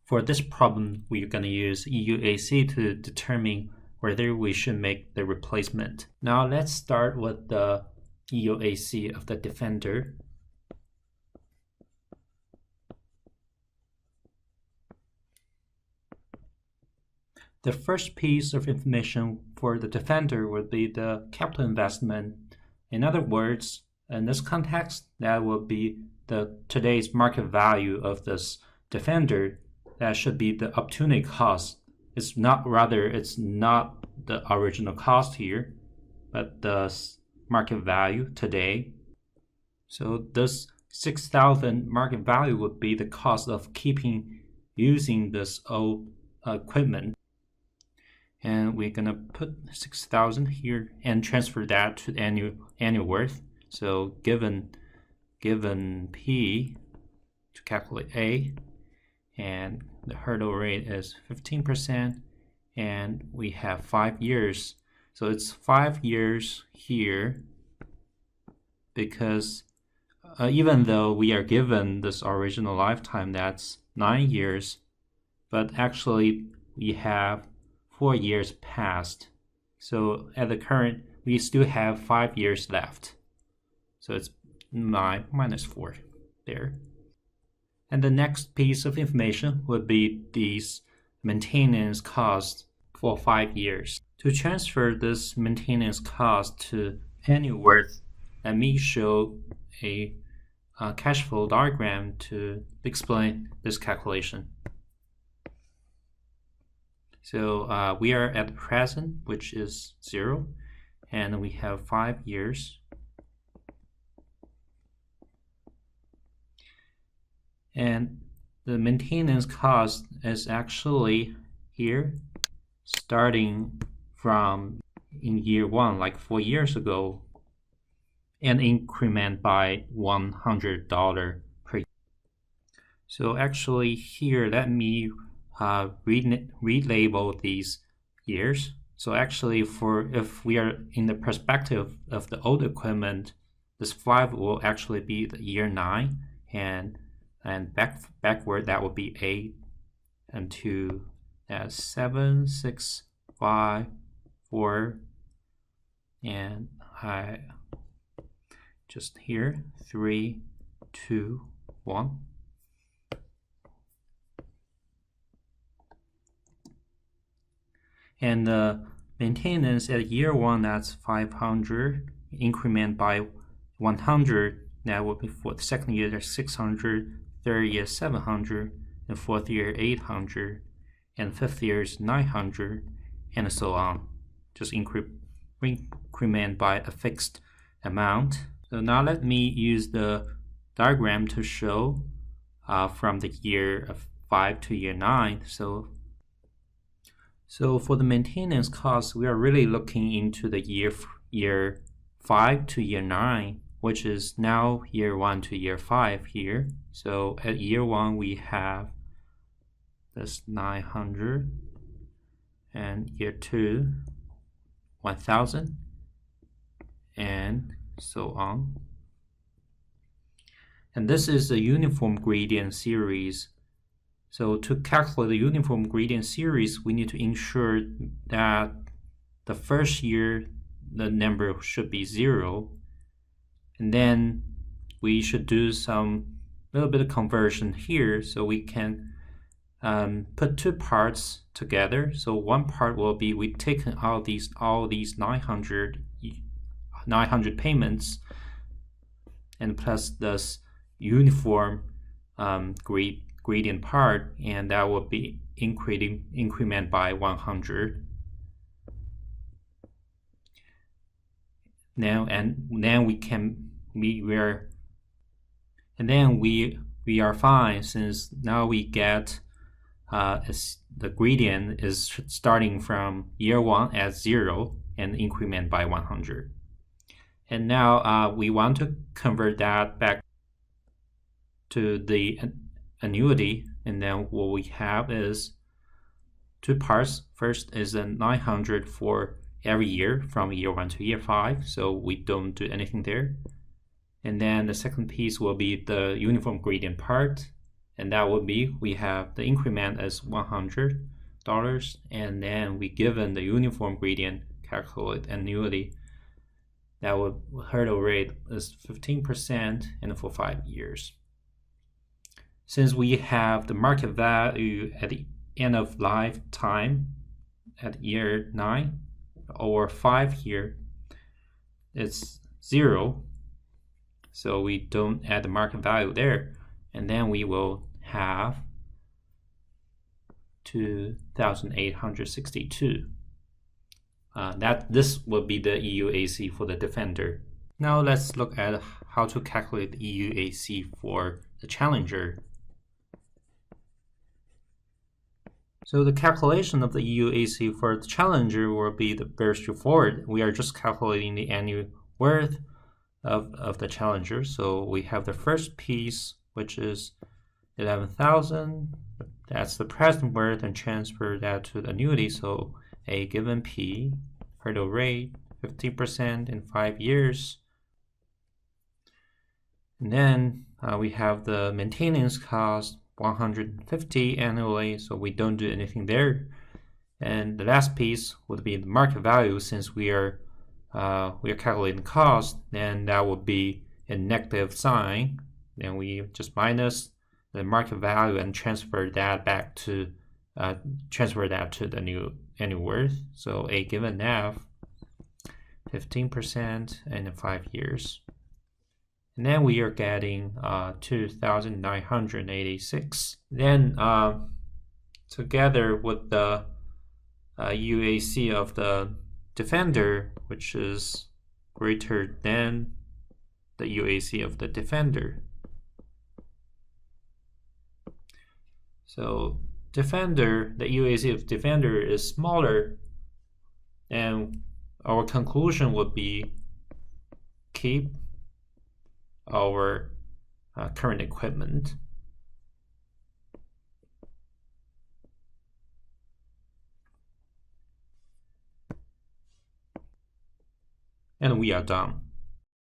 For this problem, we're going to use EUAC to determine whether we should make the replacement. Now let's start with the EUAC of the defender. The first piece of information for the defender would be the capital investment. In other words, in this context, that would be today's market value of this defender. That should be the opportunity cost. It's not the original cost here, but the market value today. So this 6,000 market value would be the cost of using this old equipment. And we're gonna put 6,000 here and transfer that to annual worth. So given P to calculate A, and the hurdle rate is 15%, and we have 5 years. So it's 5 years here, because even though we are given this original lifetime that's 9 years, but actually we have 4 years passed. So at the current, we still have 5 years left. So it's 9 minus 4 there. And the next piece of information would be these maintenance costs for 5 years. To transfer this maintenance cost to annual worth, let me show a cash flow diagram to explain this calculation. So we are at present, which is 0, and we have 5 years. And the maintenance cost is actually here, starting from in year 1, like 4 years ago, and increment by $100 per year. So actually here, let me relabel these years. So actually, if we are in the perspective of the old equipment, this 5 will actually be the year 9, and backward that would be 8 and 2. That's 7, 6, 5, 4, and I just here 3, 2, 1. And the maintenance at year 1, that's 500, increment by 100, that will be for the second year, that's 600, third year 700, and fourth year 800, and fifth year is 900, and so on. Just increment by a fixed amount. So now let me use the diagram to show from the year of 5 to year 9. So for the maintenance costs, we are really looking into the year 5 to year 9, which is now year 1 to year 5 here. So at year 1, we have this 900, and year 2, 1,000, and so on. And this is a uniform gradient series. So to calculate the uniform gradient series, we need to ensure that the first year the number should be 0, and then we should do some little bit of conversion here, so we can put 2 parts together. So one part will be we've taken all these 900 payments, and plus this uniform gradient part, and that will be increment by 100. Now and then we are fine, since now we get the gradient is starting from year 1 at 0 and increment by 100. And now we want to convert that back to the annuity, and then what we have is 2 parts. First is a 900 for every year from year 1 to year 5, so we don't do anything there. And then the second piece will be the uniform gradient part, And that would be, we have the increment as $100, and then we given the uniform gradient calculate annuity. That would hurdle rate is 15% and for 5 years. Since we have the market value at the end of lifetime at year 9 or 5 year, it's 0. So we don't add the market value there. And then we will have 2,862. This will be the EUAC for the Defender. Now let's look at how to calculate the EUAC for the Challenger. So the calculation of the EUAC for the Challenger will be very straightforward. We are just calculating the annual worth of the Challenger. So we have the first piece, which is 11,000. That's the present worth, and transfer that to the annuity. So a given P, hurdle rate, 50% in 5 years. And then we have the maintenance cost, 150 annually, so we don't do anything there. And the last piece would be the market value. Since we are calculating cost, then that would be a negative sign. Then we just minus the market value and transfer that back to the new annual worth. So a given F, 15% in 5 years. And then we are getting 2,986. Then together with the UAC of the Defender, which is greater than the UAC of the Defender. So Defender, the UAC of Defender is smaller, and our conclusion would be keep our current equipment. And we are done.